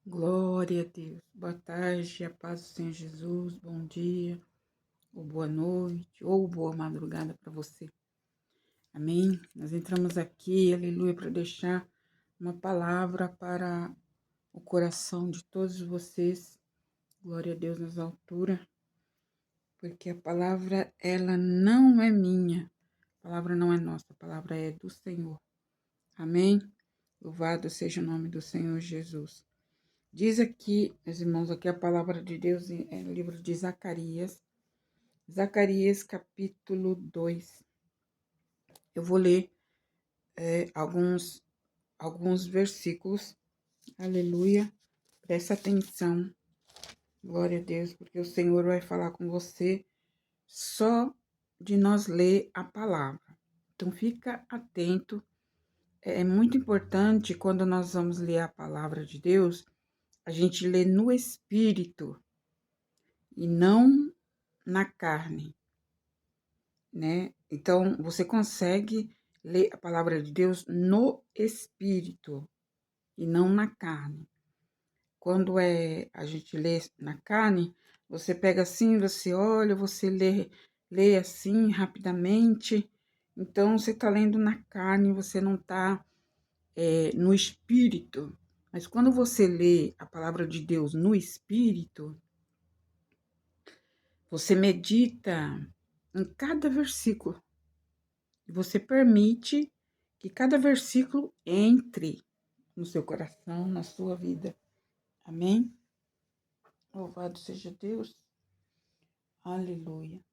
Glória a Deus. Boa tarde, a paz do Senhor Jesus. Bom dia, ou boa noite, ou boa madrugada para você. Amém? Nós entramos aqui, aleluia, para deixar uma palavra para o coração de todos vocês. Glória a Deus nas alturas, porque a palavra, ela não é minha. A palavra não é nossa, a palavra é do Senhor. Amém? Louvado seja o nome do Senhor Jesus. Diz aqui, meus irmãos, aqui a palavra de Deus no livro de Zacarias. Zacarias capítulo 2. Eu vou ler alguns versículos. Aleluia. Presta atenção. Glória a Deus, porque o Senhor vai falar com você só de nós ler a palavra. Então fica atento. É muito importante quando nós vamos ler a palavra de Deus, a gente lê no Espírito e não na carne, né? Então, você consegue ler a palavra de Deus no Espírito e não na carne. Quando a gente lê na carne, você pega assim, você olha, você lê assim rapidamente. Então, você está lendo na carne, você não está no Espírito. Mas quando você lê a palavra de Deus no Espírito, você medita em cada versículo. E você permite que cada versículo entre no seu coração, na sua vida. Amém? Louvado seja Deus. Aleluia.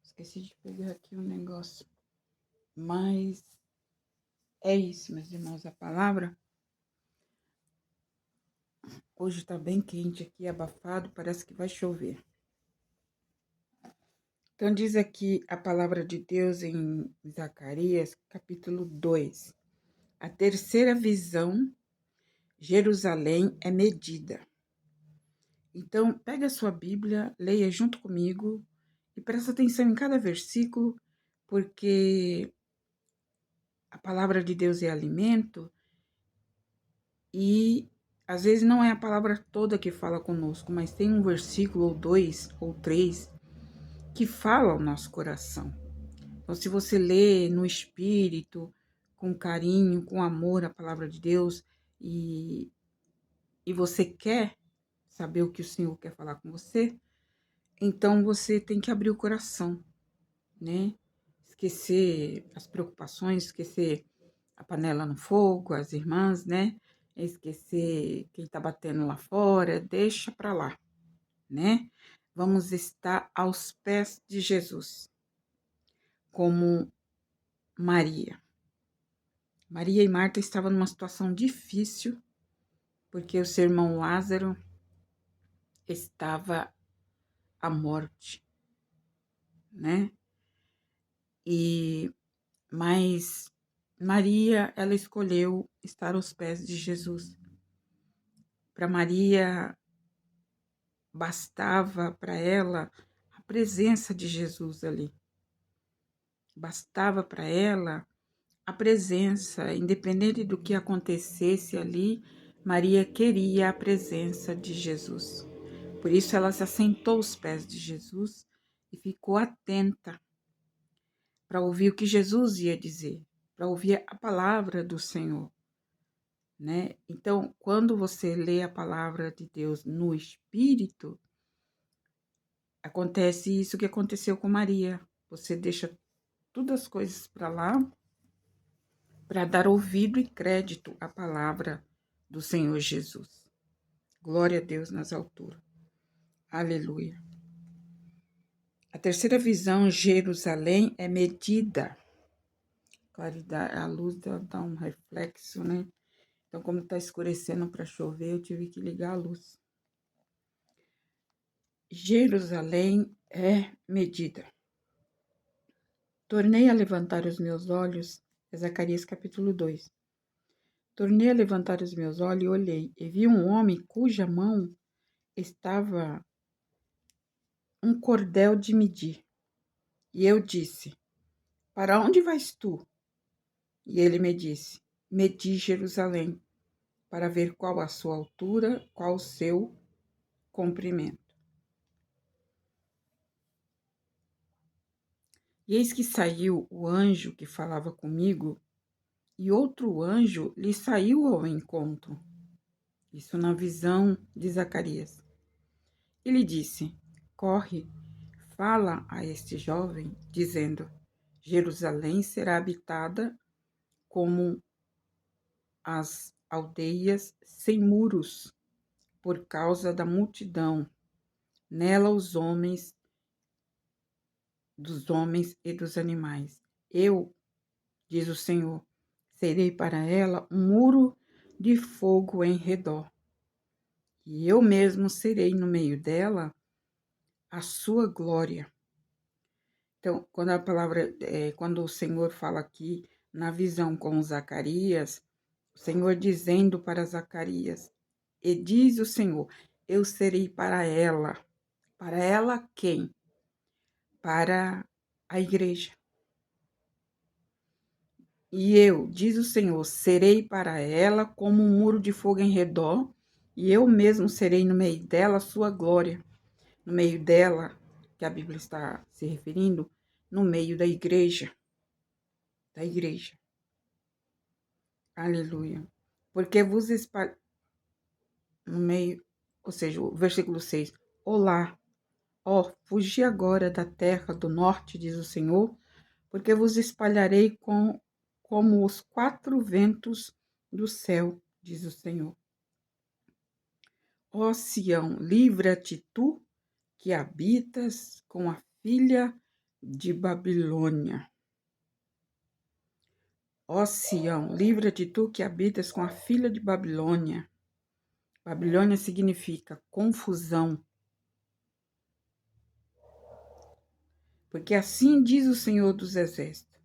Esqueci de pegar aqui um negócio. Mas é isso, meus irmãos. A palavra hoje está bem quente aqui, abafado. Parece que vai chover. Então diz aqui a palavra de Deus em Zacarias, capítulo 2. A terceira visão, Jerusalém é medida. Então, pega a sua Bíblia, leia junto comigo e presta atenção em cada versículo, porque a palavra de Deus é alimento e às vezes não é a palavra toda que fala conosco, mas tem um versículo ou dois ou três que fala ao nosso coração. Então, se você lê no Espírito, com carinho, com amor a palavra de Deus e você quer saber o que o Senhor quer falar com você, então você tem que abrir o coração, né? Esquecer as preocupações, esquecer a panela no fogo, as irmãs, né? Esquecer quem tá batendo lá fora, deixa pra lá, né? Vamos estar aos pés de Jesus, como Maria. Maria e Marta estavam numa situação difícil, porque o seu irmão Lázaro estava à morte, né? Mas Maria, ela escolheu estar aos pés de Jesus. Para Maria, bastava para ela a presença de Jesus ali. Bastava para ela a presença, independente do que acontecesse ali, Maria queria a presença de Jesus. Por isso ela se assentou aos pés de Jesus e ficou atenta para ouvir o que Jesus ia dizer, para ouvir a palavra do Senhor, né? Então, quando você lê a palavra de Deus no Espírito, acontece isso que aconteceu com Maria. Você deixa todas as coisas para lá para dar ouvido e crédito à palavra do Senhor Jesus. Glória a Deus nas alturas. Aleluia. A terceira visão, Jerusalém é medida. Claridade, a luz dá um reflexo, né? Então, como está escurecendo para chover, eu tive que ligar a luz. Jerusalém é medida. Tornei a levantar os meus olhos, Zacarias capítulo 2. Tornei a levantar os meus olhos e olhei, e vi um homem cuja mão estava um cordel de medir. E eu disse, para onde vais tu? E ele me disse, medi Jerusalém, para ver qual a sua altura, qual o seu comprimento. E eis que saiu o anjo que falava comigo, e outro anjo lhe saiu ao encontro. Isso na visão de Zacarias. Ele disse: corre, fala a este jovem, dizendo: Jerusalém será habitada como as aldeias sem muros, por causa da multidão. Nela os homens, dos homens e dos animais. Eu, diz o Senhor, serei para ela um muro de fogo em redor. E eu mesmo serei no meio dela a sua glória. Então, quando o Senhor fala aqui na visão com Zacarias, o Senhor dizendo para Zacarias, e diz o Senhor, eu serei para ela. Para ela quem? Para a igreja. E eu, diz o Senhor, serei para ela como um muro de fogo em redor, e eu mesmo serei no meio dela a sua glória. No meio dela, que a Bíblia está se referindo, no meio da igreja. Da igreja. Aleluia. Porque vos espalhei, no meio, ou seja, o versículo 6. Olá, ó, fugi agora da terra do norte, diz o Senhor, porque vos espalharei como os quatro ventos do céu, diz o Senhor. Ó Sião, livra-te tu, que habitas com a filha de Babilônia. Ó Sião, livra-te tu, que habitas com a filha de Babilônia. Babilônia significa confusão. Porque assim diz o Senhor dos Exércitos.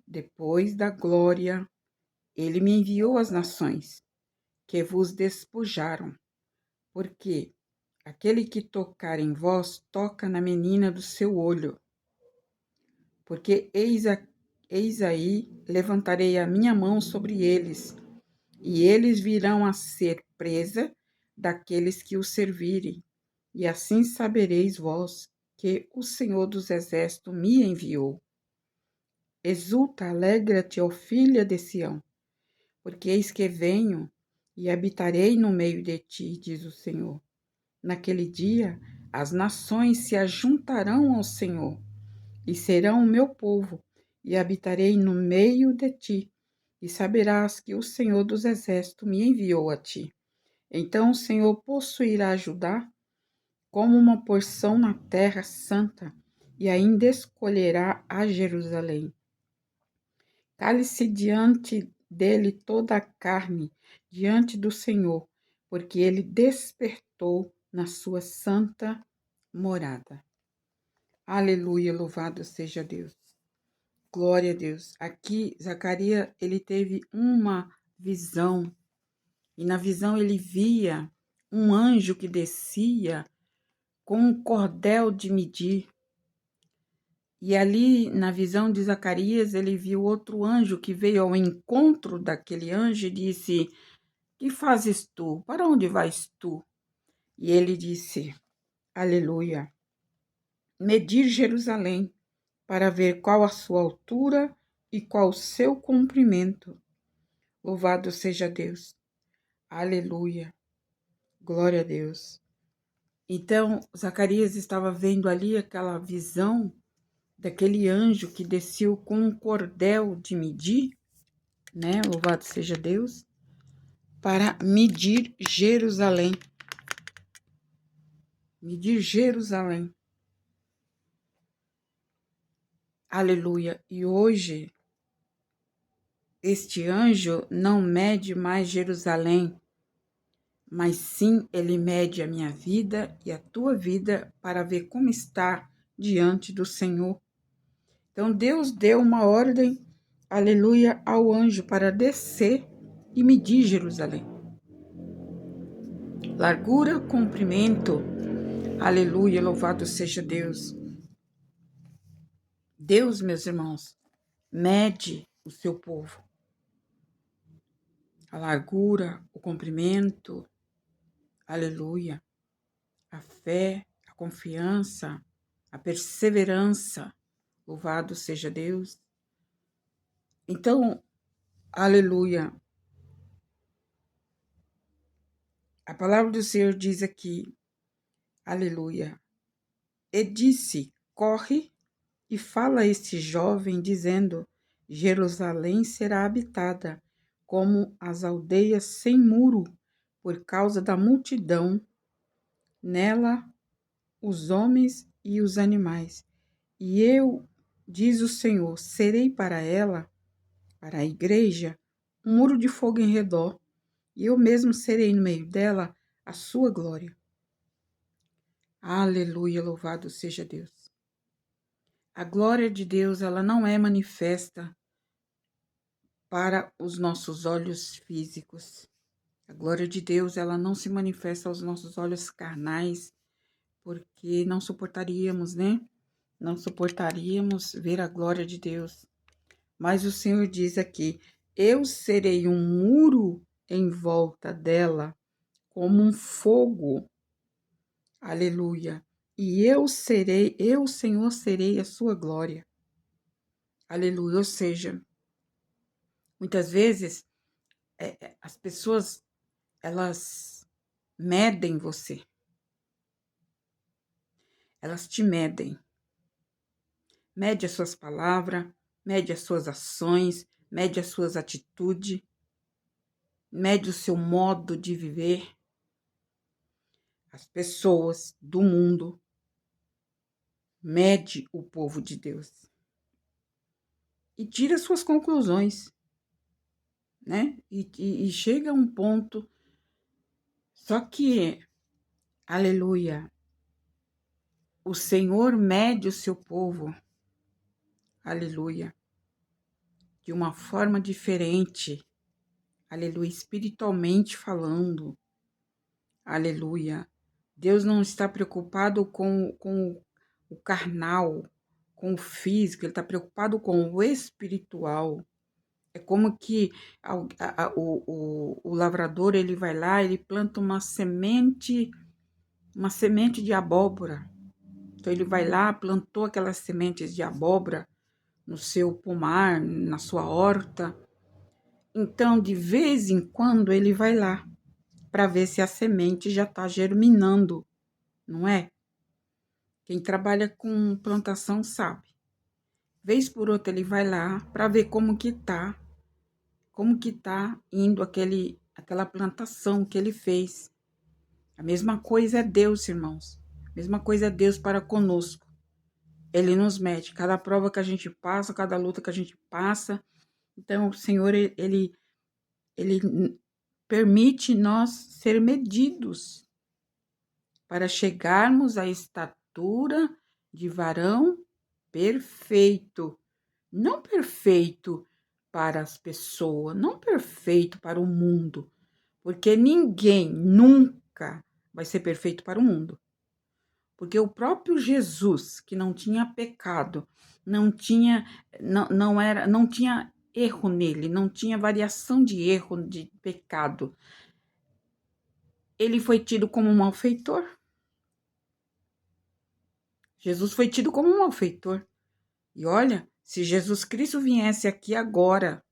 Depois da glória, ele me enviou às nações, que vos despojaram, porque aquele que tocar em vós, toca na menina do seu olho. Porque eis aí, levantarei a minha mão sobre eles, e eles virão a ser presa daqueles que os servirem. E assim sabereis vós que o Senhor dos Exércitos me enviou. Exulta, alegra-te, ó filha de Sião, porque eis que venho e habitarei no meio de ti, diz o Senhor. Naquele dia, as nações se ajuntarão ao Senhor, e serão o meu povo, e habitarei no meio de ti, e saberás que o Senhor dos Exércitos me enviou a ti. Então o Senhor possuirá Judá como uma porção na terra santa, e ainda escolherá a Jerusalém. Cale-se diante dele toda a carne, diante do Senhor, porque ele despertou na sua santa morada. Aleluia, louvado seja Deus. Glória a Deus. Aqui, Zacarias, ele teve uma visão, e na visão ele via um anjo que descia com um cordel de medir. E ali, na visão de Zacarias, ele viu outro anjo que veio ao encontro daquele anjo e disse: que fazes tu? Para onde vais tu? E ele disse: aleluia, medir Jerusalém, para ver qual a sua altura e qual o seu comprimento. Louvado seja Deus. Aleluia. Glória a Deus. Então, Zacarias estava vendo ali aquela visão daquele anjo que desceu com um cordel de medir, né? Louvado seja Deus, para medir Jerusalém. Medir Jerusalém. Aleluia. E hoje, este anjo não mede mais Jerusalém, mas sim ele mede a minha vida e a tua vida para ver como está diante do Senhor. Então, Deus deu uma ordem, aleluia, ao anjo para descer e medir Jerusalém. Largura, comprimento, aleluia, louvado seja Deus. Deus, meus irmãos, mede o seu povo. a largura, o comprimento, aleluia, a fé, a confiança, a perseverança. Louvado seja Deus. Então, aleluia, a palavra do Senhor diz aqui, aleluia, e disse, corre e fala a este jovem, dizendo, Jerusalém será habitada, como as aldeias sem muro, por causa da multidão, nela os homens e os animais. E eu, diz o Senhor, serei para ela, para a igreja, um muro de fogo em redor, e eu mesmo serei no meio dela a sua glória. Aleluia, louvado seja Deus. A glória de Deus, ela não é manifesta para os nossos olhos físicos. A glória de Deus, ela não se manifesta aos nossos olhos carnais, porque não suportaríamos, né? Não suportaríamos ver a glória de Deus. Mas o Senhor diz aqui, eu serei um muro em volta dela, como um fogo. Aleluia. E eu, Senhor, serei a sua glória. Aleluia. Ou seja, muitas vezes as pessoas, elas medem você. Elas te medem. Mede as suas palavras, mede as suas ações, mede as suas atitudes, mede o seu modo de viver. As pessoas do mundo mede o povo de Deus e tira suas conclusões, né? E chega a um ponto, só que, aleluia, o Senhor mede o seu povo, aleluia, de uma forma diferente, aleluia, espiritualmente falando, aleluia. Deus não está preocupado com o carnal, com o físico, Ele está preocupado com o espiritual. É como que o lavrador, ele vai lá, ele planta uma semente de abóbora. Então, ele vai lá, plantou aquelas sementes de abóbora no seu pomar, na sua horta. Então, de vez em quando, ele vai lá para ver se a semente já está germinando, não é? Quem trabalha com plantação sabe. Vez por outra, ele vai lá para ver como que tá indo aquela plantação que ele fez. A mesma coisa é Deus, irmãos. A mesma coisa é Deus para conosco. Ele nos mede. Cada prova que a gente passa, cada luta que a gente passa. Então, o Senhor, ele permite nós ser medidos para chegarmos à estatura de varão perfeito. Não perfeito para as pessoas, não perfeito para o mundo, porque ninguém nunca vai ser perfeito para o mundo. Porque o próprio Jesus, que não tinha pecado, não tinha erro nele, não tinha variação de erro, de pecado. Ele foi tido como um malfeitor. Jesus foi tido como um malfeitor. E olha, se Jesus Cristo viesse aqui agora,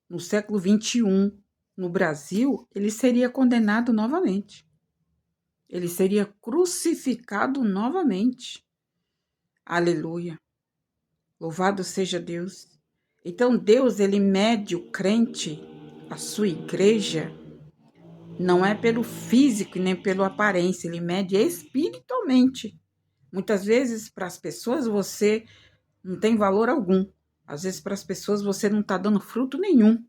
no século 21, no Brasil, ele seria condenado novamente. Ele seria crucificado novamente. Aleluia. Louvado seja Deus. Então Deus, ele mede o crente, a sua igreja, não é pelo físico nem pela aparência, ele mede espiritualmente. Muitas vezes para as pessoas você não tem valor algum. Às vezes para as pessoas você não está dando fruto nenhum.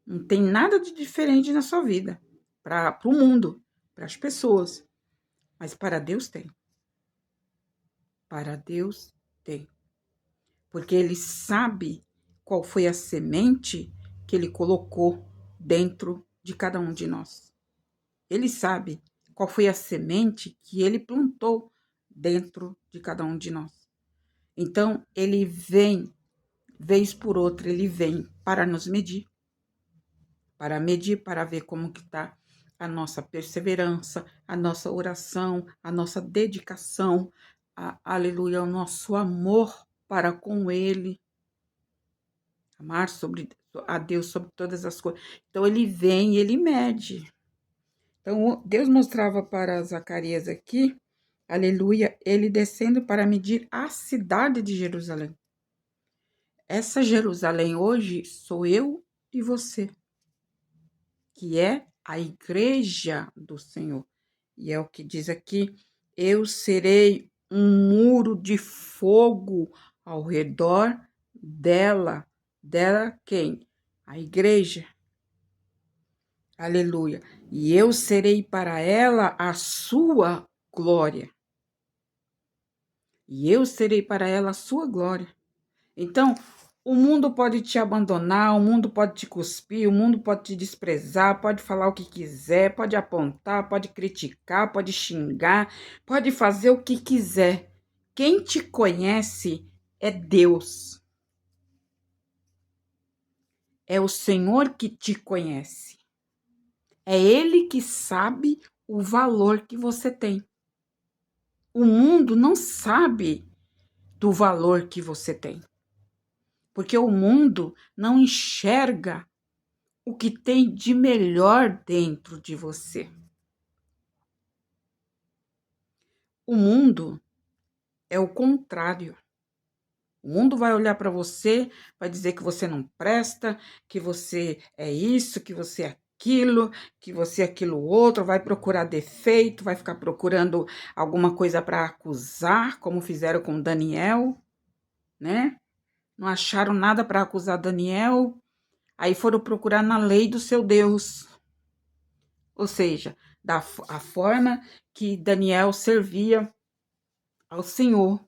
Não tem nada de diferente na sua vida. Para o mundo, para as pessoas. Mas para Deus tem. Para Deus tem. Porque Ele sabe qual foi a semente que Ele colocou dentro de cada um de nós. Ele sabe qual foi a semente que Ele plantou dentro de cada um de nós. Então, Ele vem, vez por outra, Ele vem para nos medir. para medir, para ver como que está a nossa perseverança, a nossa oração, a nossa dedicação, aleluia, o nosso amor para com Ele, amar a Deus sobre todas as coisas. Então, ele vem e ele mede. Então, Deus mostrava para Zacarias aqui, aleluia, ele descendo para medir a cidade de Jerusalém. Essa Jerusalém hoje sou eu e você, que é a igreja do Senhor. E é o que diz aqui: eu serei um muro de fogo ao redor dela. Dela quem? A igreja. Aleluia. E eu serei para ela a sua glória. E eu serei para ela a sua glória. Então, o mundo pode te abandonar, o mundo pode te cuspir, o mundo pode te desprezar, pode falar o que quiser, pode apontar, pode criticar, pode xingar, pode fazer o que quiser. Quem te conhece é Deus. É o Senhor que te conhece. É Ele que sabe o valor que você tem. O mundo não sabe do valor que você tem. Porque o mundo não enxerga o que tem de melhor dentro de você. O mundo é o contrário. O mundo vai olhar para você, vai dizer que você não presta, que você é isso, que você é aquilo, que você é aquilo outro, vai procurar defeito, vai ficar procurando alguma coisa para acusar, como fizeram com Daniel, né? Não acharam nada para acusar Daniel, aí foram procurar na lei do seu Deus. Ou seja, a forma que Daniel servia ao Senhor.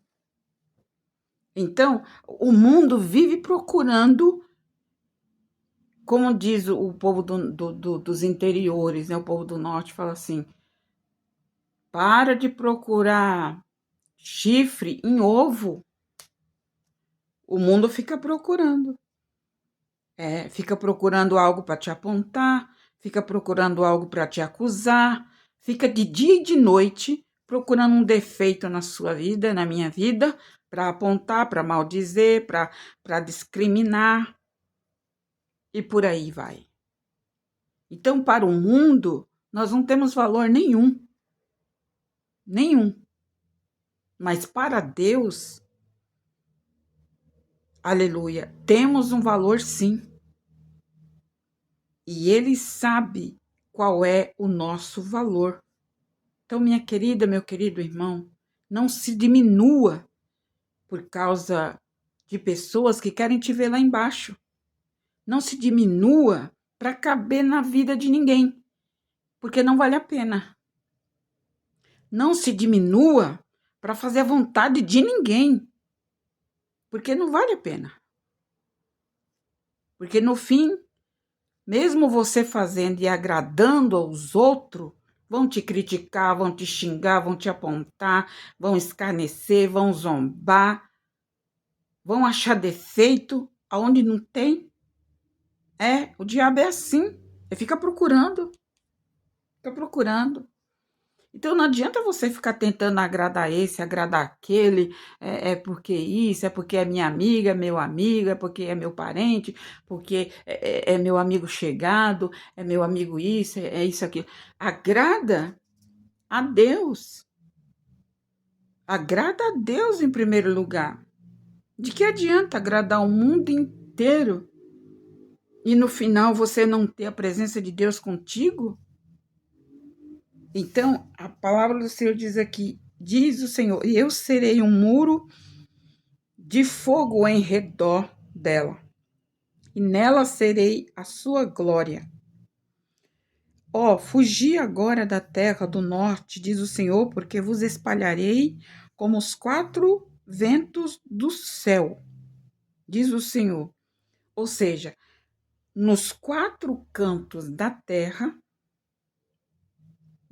Então, o mundo vive procurando, como diz o povo dos interiores, né? O povo do norte fala assim: para de procurar chifre em ovo. O mundo fica procurando. Fica procurando algo para te apontar, fica procurando algo para te acusar, fica de dia e de noite procurando um defeito na sua vida, na minha vida, para apontar, para maldizer, para discriminar, e por aí vai. Então, para o mundo, nós não temos valor nenhum. Nenhum. Mas para Deus, aleluia, temos um valor sim. E Ele sabe qual é o nosso valor. Então, minha querida, meu querido irmão, não se diminua por causa de pessoas que querem te ver lá embaixo. Não se diminua para caber na vida de ninguém, porque não vale a pena. Não se diminua para fazer a vontade de ninguém, porque não vale a pena. Porque no fim, mesmo você fazendo e agradando aos outros, vão te criticar, vão te xingar, vão te apontar, vão escarnecer, vão zombar, vão achar defeito aonde não tem. O diabo é assim, ele fica procurando. Então não adianta você ficar tentando agradar esse, agradar aquele, porque isso, é porque é minha amiga, meu amigo, é porque é meu parente, porque é meu amigo chegado, é meu amigo isso, é isso, aquilo. Agrada a Deus. Agrada a Deus em primeiro lugar. De que adianta agradar o mundo inteiro e no final você não ter a presença de Deus contigo? Então, a palavra do Senhor diz aqui, diz o Senhor, e eu serei um muro de fogo em redor dela, e nela serei a sua glória. Fugi agora da terra do norte, diz o Senhor, porque vos espalharei como os quatro ventos do céu, diz o Senhor. Ou seja, nos quatro cantos da terra,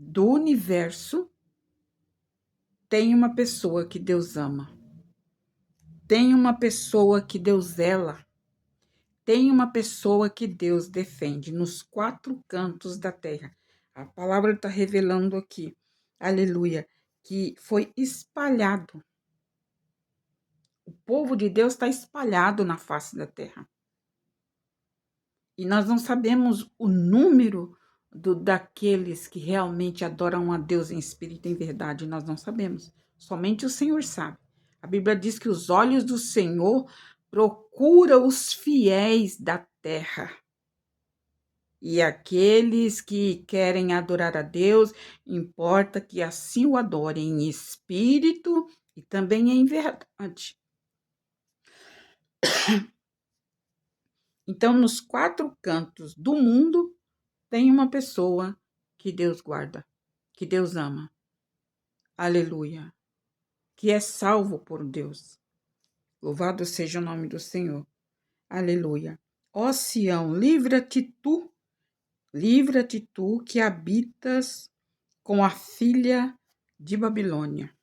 do universo, tem uma pessoa que Deus ama. Tem uma pessoa que Deus zela. tem uma pessoa que Deus defende nos 4 cantos da terra. A palavra está revelando aqui, aleluia, que foi espalhado. O povo de Deus está espalhado na face da terra. E nós não sabemos o número daqueles que realmente adoram a Deus em espírito e em verdade. Nós não sabemos. Somente o Senhor sabe. A Bíblia diz que os olhos do Senhor procuram os fiéis da terra. E aqueles que querem adorar a Deus, importa que assim o adorem em espírito e também em verdade. Então, nos 4 cantos do mundo, tem uma pessoa que Deus guarda, que Deus ama. Aleluia. Que é salvo por Deus. Louvado seja o nome do Senhor. Aleluia. Ó Sião, livra-te tu que habitas com a filha de Babilônia.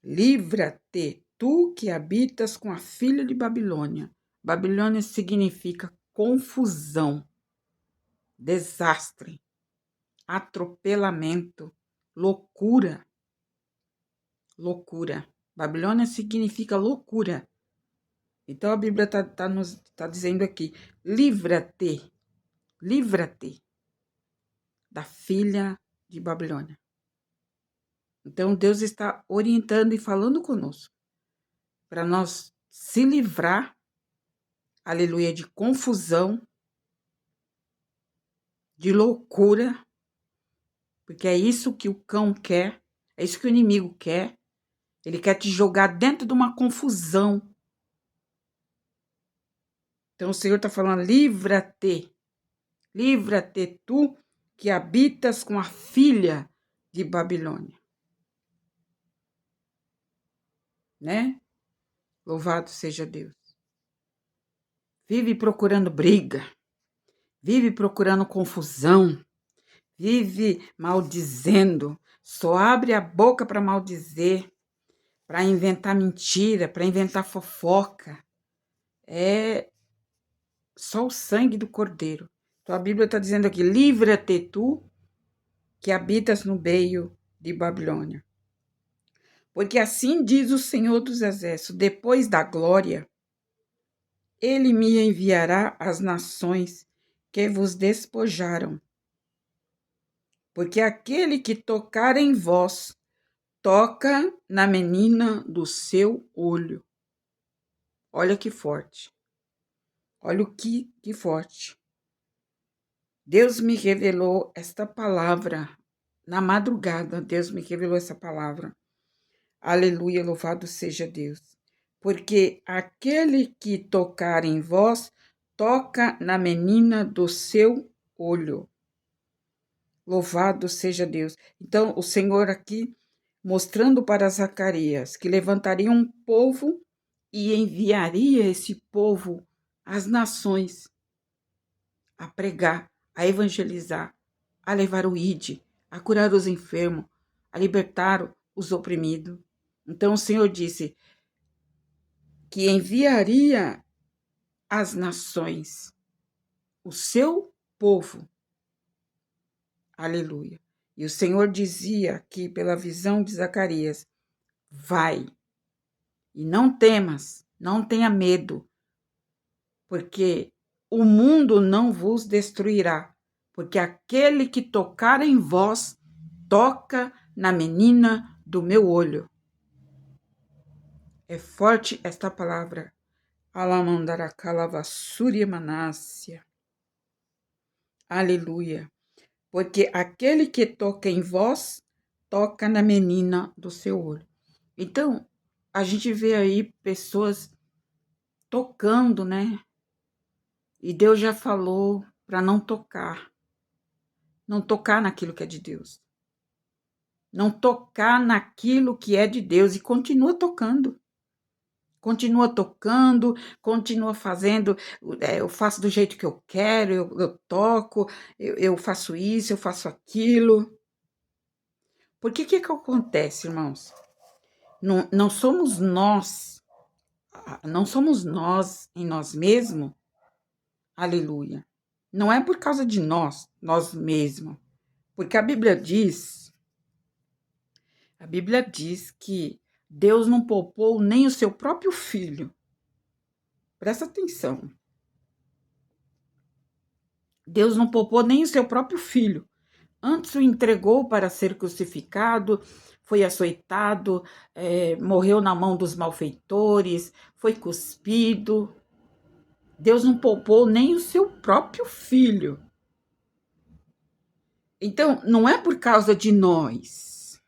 Livra-te tu que habitas com a filha de Babilônia. Babilônia significa confusão, desastre, atropelamento, loucura. Loucura. Babilônia significa loucura. Então a Bíblia tá dizendo aqui: livra-te da filha de Babilônia. Então Deus está orientando e falando conosco para nós se livrar, aleluia, de confusão, de loucura, porque é isso que o cão quer, é isso que o inimigo quer. Ele quer te jogar dentro de uma confusão. Então o Senhor está falando: livra-te tu que habitas com a filha de Babilônia. Né? Louvado seja Deus. Vive procurando briga, vive procurando confusão, vive maldizendo, só abre a boca para maldizer, para inventar mentira, para inventar fofoca. É só o sangue do Cordeiro. Então a Bíblia está dizendo aqui: livra-te tu que habitas no meio de Babilônia. Porque assim diz o Senhor dos Exércitos: depois da glória, ele me enviará às nações que vos despojaram. Porque aquele que tocar em vós, toca na menina do seu olho. Olha que forte. Olha o que forte. Deus me revelou esta palavra. Na madrugada, Deus me revelou essa palavra. Aleluia, louvado seja Deus. Porque aquele que tocar em vós, toca na menina do seu olho. Louvado seja Deus. Então, o Senhor aqui mostrando para Zacarias que levantaria um povo e enviaria esse povo às nações a pregar, a evangelizar, a levar o ide, a curar os enfermos, a libertar os oprimidos. Então o Senhor disse que enviaria às nações o seu povo. Aleluia. E o Senhor dizia aqui pela visão de Zacarias: vai, e não temas, não tenha medo, porque o mundo não vos destruirá, porque aquele que tocar em vós, toca na menina do meu olho. É forte esta palavra. Alamandaracalavassúria manácia. Aleluia. Porque aquele que toca em vós, toca na menina do seu olho. Então, a gente vê aí pessoas tocando, né? E Deus já falou para não tocar. Não tocar naquilo que é de Deus. Não tocar naquilo que é de Deus. E continua tocando. Continua tocando, continua fazendo. Eu faço do jeito que eu quero, eu toco, eu faço isso, eu faço aquilo. Porque que acontece, irmãos? Não somos nós, Não somos nós em nós mesmos, aleluia. Não é por causa de nós mesmos. Porque a Bíblia diz que Deus não poupou nem o seu próprio filho. Presta atenção. Deus não poupou nem o seu próprio filho. Antes o entregou para ser crucificado, foi açoitado, morreu na mão dos malfeitores, foi cuspido. Deus não poupou nem o seu próprio filho. Então, não é por causa de nós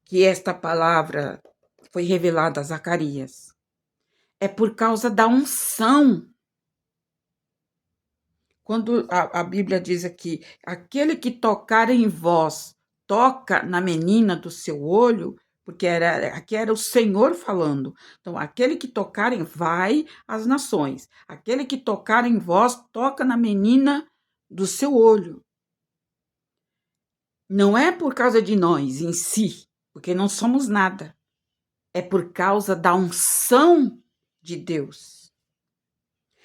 que esta palavra foi revelada a Zacarias. É por causa da unção. Quando a Bíblia diz aqui, aquele que tocar em vós, toca na menina do seu olho, porque aqui era o Senhor falando. Então, aquele que tocar em vai às nações. Aquele que tocar em vós, toca na menina do seu olho. Não é por causa de nós em si, porque não somos nada. É por causa da unção de Deus.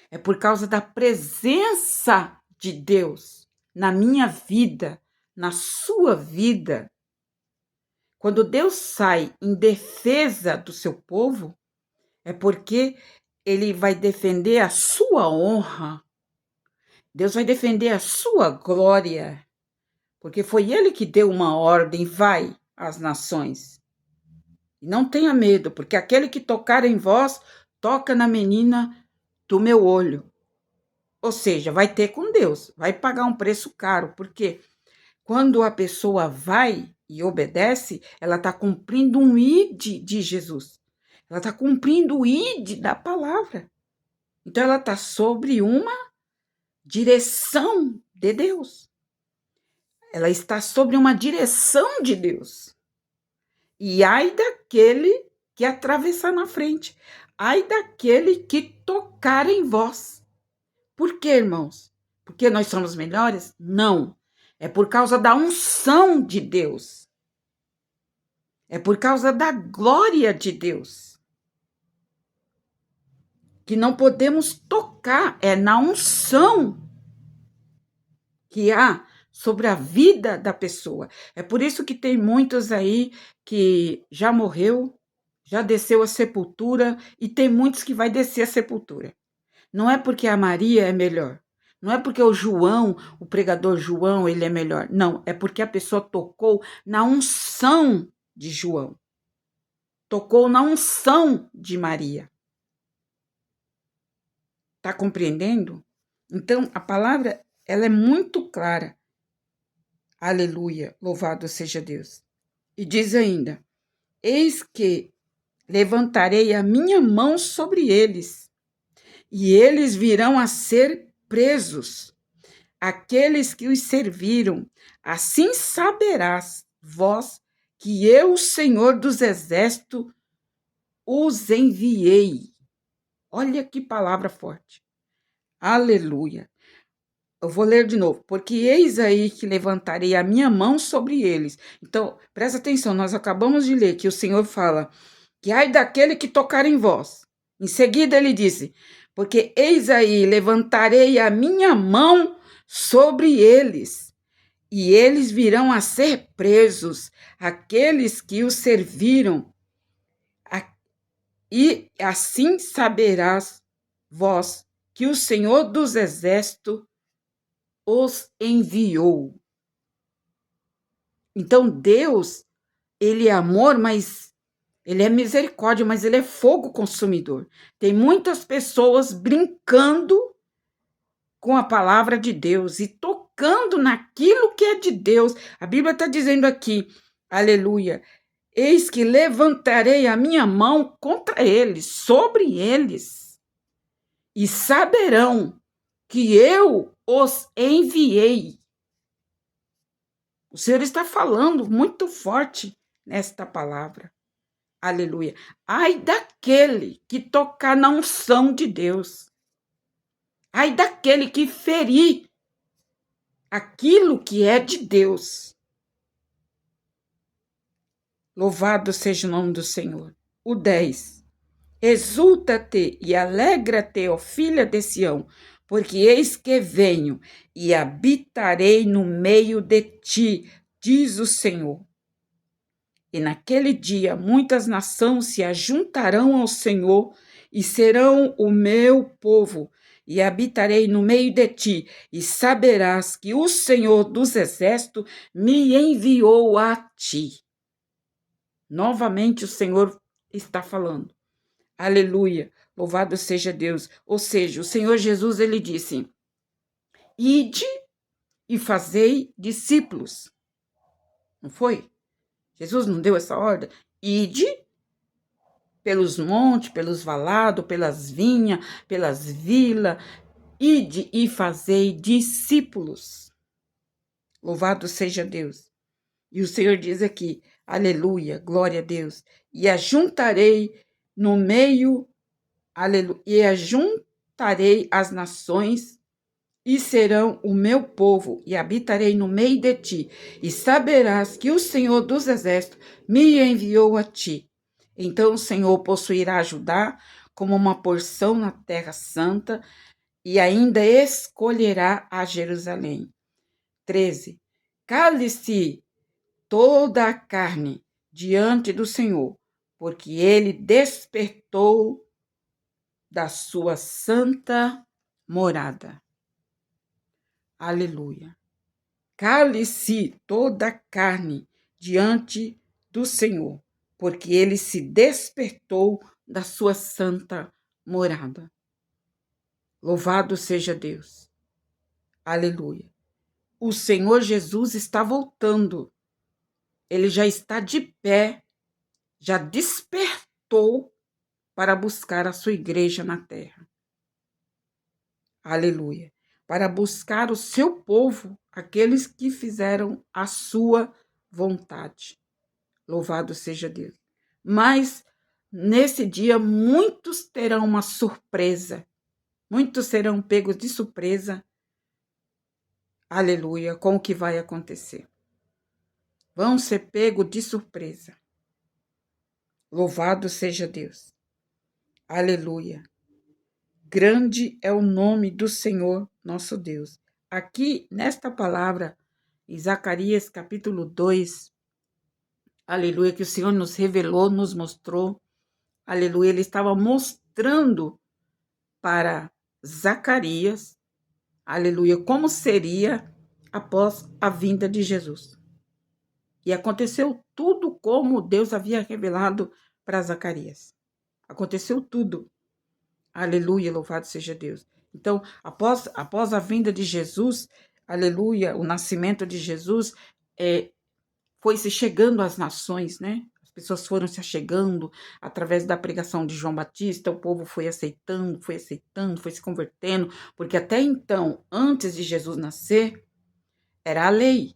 É por causa da presença de Deus na minha vida, na sua vida. Quando Deus sai em defesa do seu povo, é porque ele vai defender a sua honra. Deus vai defender a sua glória, porque foi ele que deu uma ordem, vai às nações. Não tenha medo, porque aquele que tocar em vós, toca na menina do meu olho. Ou seja, vai ter com Deus, vai pagar um preço caro, porque quando a pessoa vai e obedece, ela está cumprindo um id de Jesus. Ela está cumprindo o id da palavra. Então, ela está sobre uma direção de Deus. Ela está sobre uma direção de Deus. E ai daquele que atravessar na frente. Ai daquele que tocar em vós. Por quê, irmãos? Porque nós somos melhores? Não. É por causa da unção de Deus. É por causa da glória de Deus. Que não podemos tocar. É na unção que há sobre a vida da pessoa. É por isso que tem muitos aí que já morreu, já desceu a sepultura, e tem muitos que vai descer a sepultura. Não é porque a Maria é melhor. Não é porque o João, o pregador João, ele é melhor. Não, é porque a pessoa tocou na unção de João. Tocou na unção de Maria. Tá compreendendo? Então, a palavra, ela é muito clara. Aleluia, louvado seja Deus. E diz ainda, eis que levantarei a minha mão sobre eles, e eles virão a ser presos, aqueles que os serviram. Assim saberás vós que eu, Senhor dos Exércitos, os enviei. Olha que palavra forte. Aleluia. Eu vou ler de novo. Porque eis aí que levantarei a minha mão sobre eles. Então, presta atenção, nós acabamos de ler que o Senhor fala que ai daquele que tocar em vós. Em seguida ele disse, porque eis aí levantarei a minha mão sobre eles, e eles virão a ser presos, aqueles que os serviram. E assim saberás vós que o Senhor dos Exércitos os enviou. Então Deus, ele é amor, mas ele é misericórdia, mas ele é fogo consumidor. Tem muitas pessoas brincando com a palavra de Deus e tocando naquilo que é de Deus. A Bíblia está dizendo aqui, aleluia, eis que levantarei a minha mão contra eles, sobre eles, e saberão que eu os enviei. O Senhor está falando muito forte nesta palavra. Aleluia. Ai daquele que tocar na unção de Deus. Ai daquele que ferir aquilo que é de Deus. Louvado seja o nome do Senhor. O 10. Exulta-te e alegra-te, ó filha de Sião, porque eis que venho e habitarei no meio de ti, diz o Senhor. E naquele dia muitas nações se ajuntarão ao Senhor e serão o meu povo, e habitarei no meio de ti, e saberás que o Senhor dos Exércitos me enviou a ti. Novamente o Senhor está falando. Aleluia, louvado seja Deus. Ou seja, o Senhor Jesus, ele disse, ide e fazei discípulos. Não foi? Jesus não deu essa ordem? Ide pelos montes, pelos valados, pelas vinhas, pelas vilas, ide e fazei discípulos. Louvado seja Deus. E o Senhor diz aqui, aleluia, glória a Deus. E ajuntarei no meio, aleluia, e ajuntarei as nações e serão o meu povo, e habitarei no meio de ti, e saberás que o Senhor dos Exércitos me enviou a ti. Então o Senhor possuirá Judá como uma porção na terra santa, e ainda escolherá a Jerusalém. 13. Cale-se toda a carne diante do Senhor, porque ele despertou da sua santa morada. Aleluia. Cale-se toda a carne diante do Senhor, porque ele se despertou da sua santa morada. Louvado seja Deus. Aleluia. O Senhor Jesus está voltando. Ele já está de pé, já despertou para buscar a sua igreja na terra. Aleluia. Para buscar o seu povo, aqueles que fizeram a sua vontade. Louvado seja Deus. Mas nesse dia muitos terão uma surpresa. Muitos serão pegos de surpresa. Aleluia, com o que vai acontecer. Vão ser pegos de surpresa. Louvado seja Deus. Aleluia. Grande é o nome do Senhor nosso Deus. Aqui, nesta palavra, em Zacarias capítulo 2, aleluia, que o Senhor nos revelou, nos mostrou, aleluia, ele estava mostrando para Zacarias, aleluia, como seria após a vinda de Jesus. E aconteceu tudo como Deus havia revelado para Zacarias. Aconteceu tudo. Aleluia, louvado seja Deus. Então, após a vinda de Jesus, aleluia, o nascimento de Jesus, foi se chegando às nações, né? As pessoas foram se achegando através da pregação de João Batista, o povo foi aceitando, foi se convertendo, porque até então, antes de Jesus nascer, era a lei,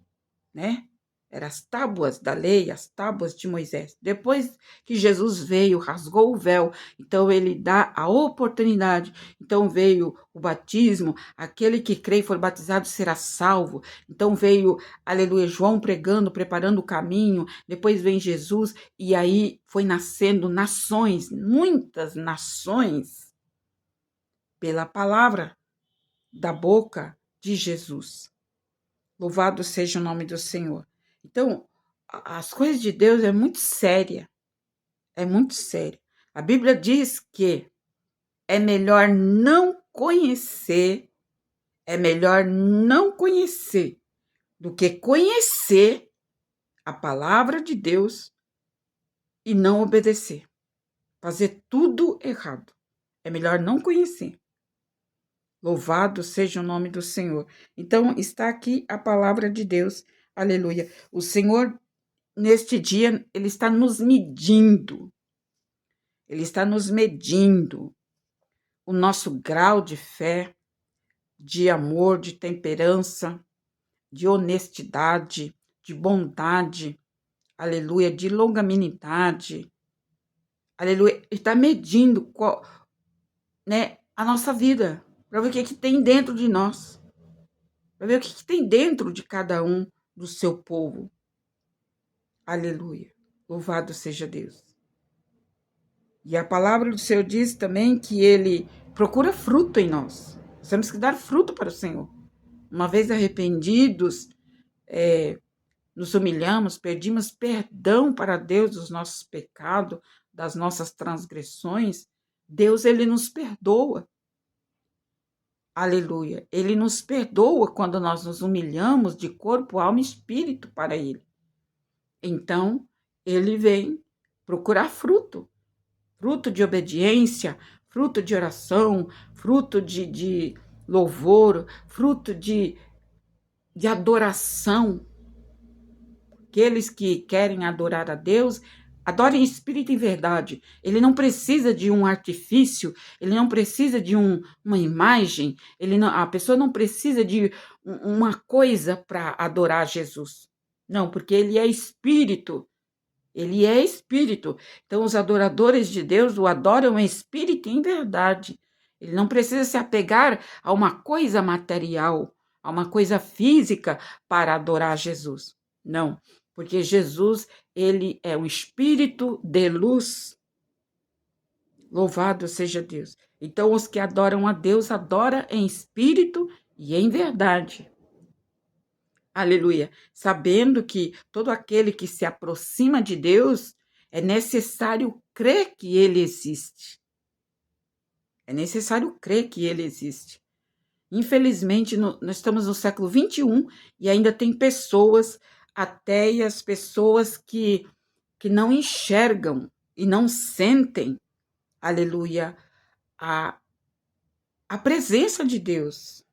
né? Eram as tábuas da lei, as tábuas de Moisés. Depois que Jesus veio, rasgou o véu, então ele dá a oportunidade. Então veio o batismo, aquele que crê e for batizado será salvo. Então veio, aleluia, João pregando, preparando o caminho. Depois vem Jesus e aí foi nascendo nações, muitas nações, pela palavra da boca de Jesus. Louvado seja o nome do Senhor. Então, as coisas de Deus é muito séria. É muito séria. A Bíblia diz que é melhor não conhecer, do que conhecer a palavra de Deus e não obedecer. Fazer tudo errado. É melhor não conhecer. Louvado seja o nome do Senhor. Então, está aqui a palavra de Deus. Aleluia. O Senhor, neste dia, Ele está nos medindo. Ele está nos medindo o nosso grau de fé, de amor, de temperança, de honestidade, de bondade, aleluia, de longanimidade. Aleluia. Ele está medindo a nossa vida, para ver o que tem dentro de nós. Para ver o que tem dentro de cada um do seu povo. Aleluia. Louvado seja Deus. E a palavra do Senhor diz também que Ele procura fruto em nós. Nós temos que dar fruto para o Senhor. Uma vez arrependidos, nos humilhamos, pedimos perdão para Deus dos nossos pecados, das nossas transgressões, Deus, Ele nos perdoa. Aleluia. Ele nos perdoa quando nós nos humilhamos de corpo, alma e espírito para Ele. Então, Ele vem procurar fruto. Fruto de obediência, fruto de oração, fruto de louvor, fruto de adoração. Aqueles que querem adorar a Deus, adorem em espírito e verdade. Ele não precisa de um artifício, ele não precisa de uma imagem, a pessoa não precisa de uma coisa para adorar Jesus. Não, porque ele é espírito. Ele é espírito. Então, os adoradores de Deus o adoram em espírito e em verdade. Ele não precisa se apegar a uma coisa material, a uma coisa física para adorar Jesus. Não, porque Jesus, ele é o espírito de luz. Louvado seja Deus. Então, os que adoram a Deus, adoram em espírito e em verdade. Aleluia. Sabendo que todo aquele que se aproxima de Deus, é necessário crer que Ele existe. É necessário crer que Ele existe. Infelizmente, nós estamos no século 21 e ainda tem pessoas ateias, pessoas que não enxergam e não sentem, aleluia, a presença de Deus.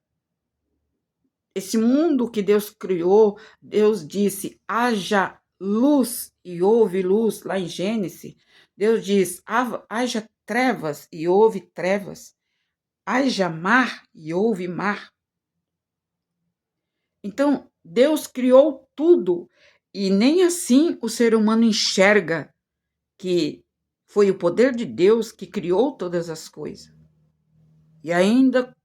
Esse mundo que Deus criou, Deus disse, haja luz e houve luz, lá em Gênesis. Deus diz, haja trevas e houve trevas. Haja mar e houve mar. Então, Deus criou tudo e nem assim o ser humano enxerga que foi o poder de Deus que criou todas as coisas. E ainda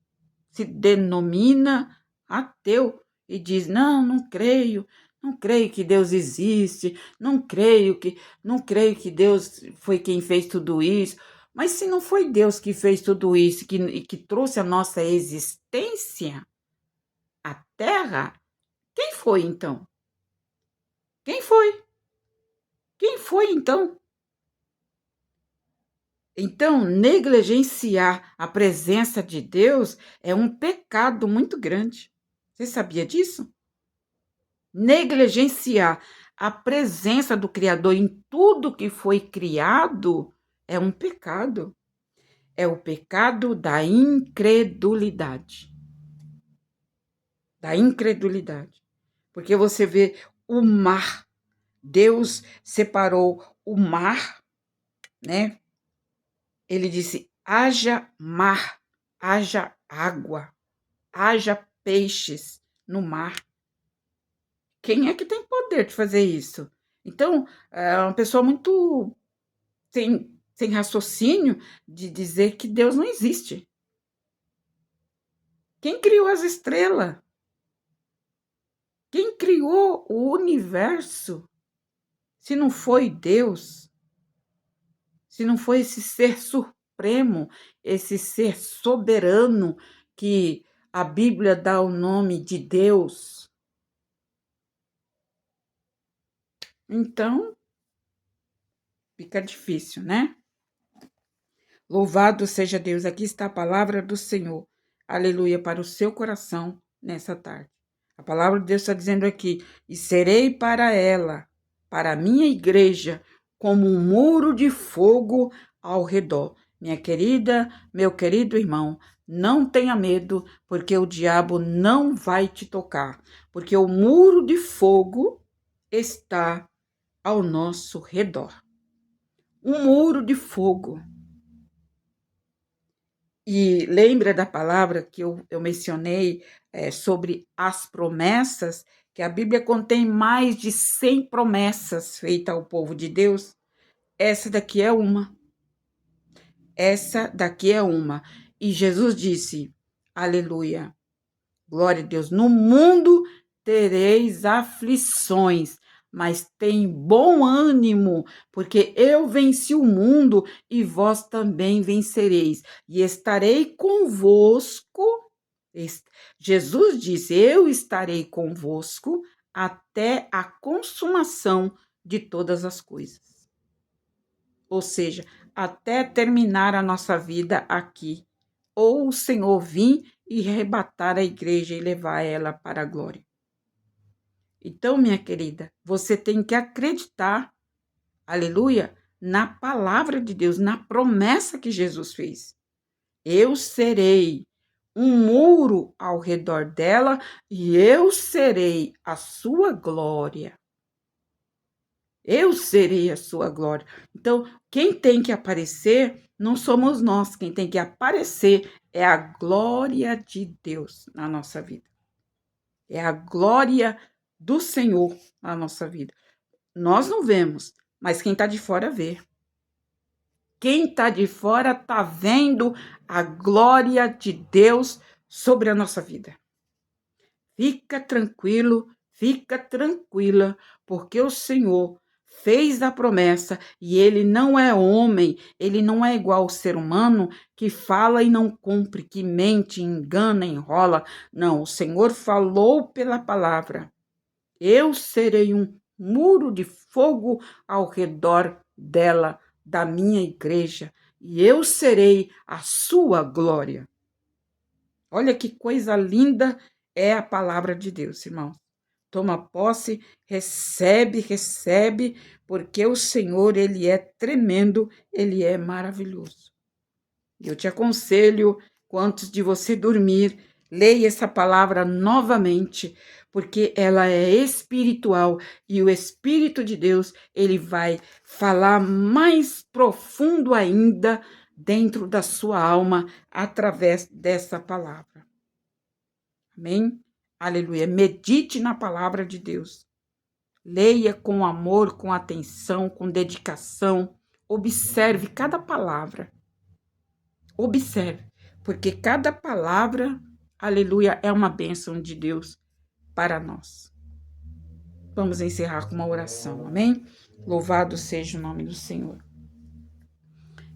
se denomina ateu e diz, não creio que Deus existe, não creio que Deus foi quem fez tudo isso. Mas se não foi Deus que fez tudo isso, que trouxe a nossa existência à Terra, quem foi então? Quem foi? Quem foi então? Então, negligenciar a presença de Deus é um pecado muito grande. Você sabia disso? Negligenciar a presença do Criador em tudo que foi criado é um pecado. É o pecado da incredulidade. Da incredulidade. Porque você vê o mar. Deus separou o mar, né? Ele disse, haja mar, haja água, haja peixes no mar. Quem é que tem poder de fazer isso? Então, é uma pessoa muito sem raciocínio de dizer que Deus não existe. Quem criou as estrelas? Quem criou o universo? Se não foi Deus, se não foi esse ser supremo, esse ser soberano que a Bíblia dá o nome de Deus. Então, fica difícil, né? Louvado seja Deus, aqui está a palavra do Senhor. Aleluia, para o seu coração nessa tarde. A palavra de Deus está dizendo aqui, e serei para ela, para a minha igreja, como um muro de fogo ao redor. Minha querida, meu querido irmão, não tenha medo, porque o diabo não vai te tocar, porque o muro de fogo está ao nosso redor. Um muro de fogo. E lembra da palavra que eu mencionei sobre as promessas, que a Bíblia contém mais de 100 promessas feitas ao povo de Deus? Essa daqui é uma. Essa daqui é uma. E Jesus disse, aleluia, glória a Deus, no mundo tereis aflições, mas tem bom ânimo, porque eu venci o mundo e vós também vencereis, e estarei convosco. Jesus disse: Eu estarei convosco até a consumação de todas as coisas. Ou seja, até terminar a nossa vida aqui, ou o Senhor vir e arrebatar a igreja e levar ela para a glória. Então, minha querida, você tem que acreditar, aleluia, na palavra de Deus, na promessa que Jesus fez. Eu serei um muro ao redor dela e eu serei a sua glória. Eu serei a sua glória. Então, quem tem que aparecer não somos nós, quem tem que aparecer é a glória de Deus na nossa vida. É a glória do Senhor na nossa vida. Nós não vemos, mas quem está de fora vê. Quem está de fora está vendo a glória de Deus sobre a nossa vida. Fica tranquilo, fica tranquila, porque o Senhor fez a promessa e ele não é homem, ele não é igual ao ser humano que fala e não cumpre, que mente, engana, enrola. Não, o Senhor falou pela palavra. Eu serei um muro de fogo ao redor dela, da minha igreja, e eu serei a sua glória. Olha que coisa linda é a palavra de Deus, irmãos. Toma posse, recebe, porque o Senhor, ele é tremendo, ele é maravilhoso. Eu te aconselho, antes de você dormir, leia essa palavra novamente, porque ela é espiritual e o Espírito de Deus, ele vai falar mais profundo ainda dentro da sua alma através dessa palavra. Amém? Aleluia. Medite na palavra de Deus. Leia com amor, com atenção, com dedicação. Observe cada palavra. Observe, porque cada palavra, aleluia, é uma bênção de Deus para nós. Vamos encerrar com uma oração, amém? Louvado seja o nome do Senhor.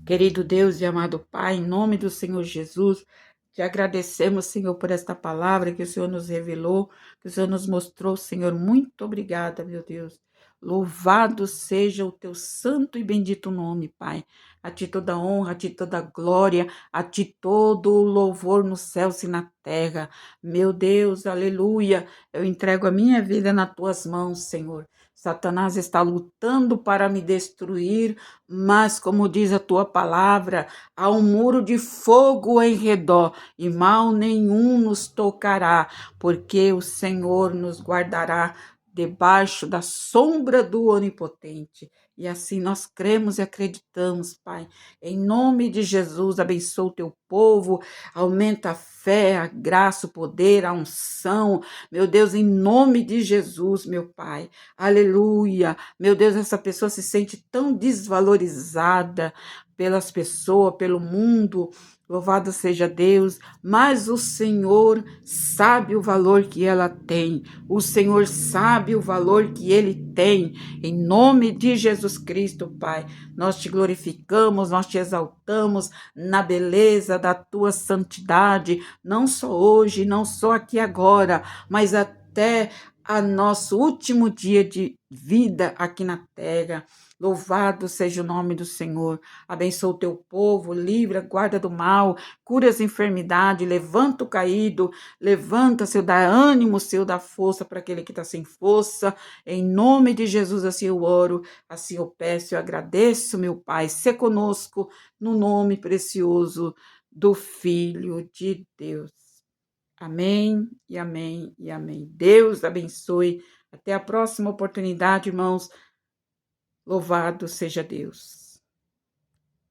Querido Deus e amado Pai, em nome do Senhor Jesus, te agradecemos, Senhor, por esta palavra que o Senhor nos revelou, que o Senhor nos mostrou, Senhor. Muito obrigada, meu Deus. Louvado seja o teu santo e bendito nome, Pai. A ti toda honra, a ti toda glória, a ti todo o louvor nos céus e na terra. Meu Deus, aleluia. Eu entrego a minha vida nas tuas mãos, Senhor. Satanás está lutando para me destruir, mas, como diz a tua palavra, há um muro de fogo em redor e mal nenhum nos tocará, porque o Senhor nos guardará debaixo da sombra do Onipotente. E assim nós cremos e acreditamos, Pai. Em nome de Jesus, abençoa o teu povo, aumenta a fé, a graça, o poder, a unção. Meu Deus, em nome de Jesus, meu Pai. Aleluia. Meu Deus, essa pessoa se sente tão desvalorizada pelas pessoas, pelo mundo. Louvado seja Deus, mas o Senhor sabe o valor que ela tem. O Senhor sabe o valor que ele tem. Em nome de Jesus Cristo, Pai, nós te glorificamos, nós te exaltamos na beleza da tua santidade, não só hoje, não só aqui agora, mas até a nosso último dia de vida aqui na terra. Louvado seja o nome do Senhor. Abençoa o teu povo, livra, guarda do mal, cura as enfermidades, levanta o caído, levanta, Senhor, dá ânimo, Senhor, dá força para aquele que está sem força. Em nome de Jesus, assim eu oro, assim eu peço, eu agradeço, meu Pai. Se conosco, no nome precioso do Filho de Deus. Amém e amém e amém. Deus abençoe. Até a próxima oportunidade, irmãos. Louvado seja Deus.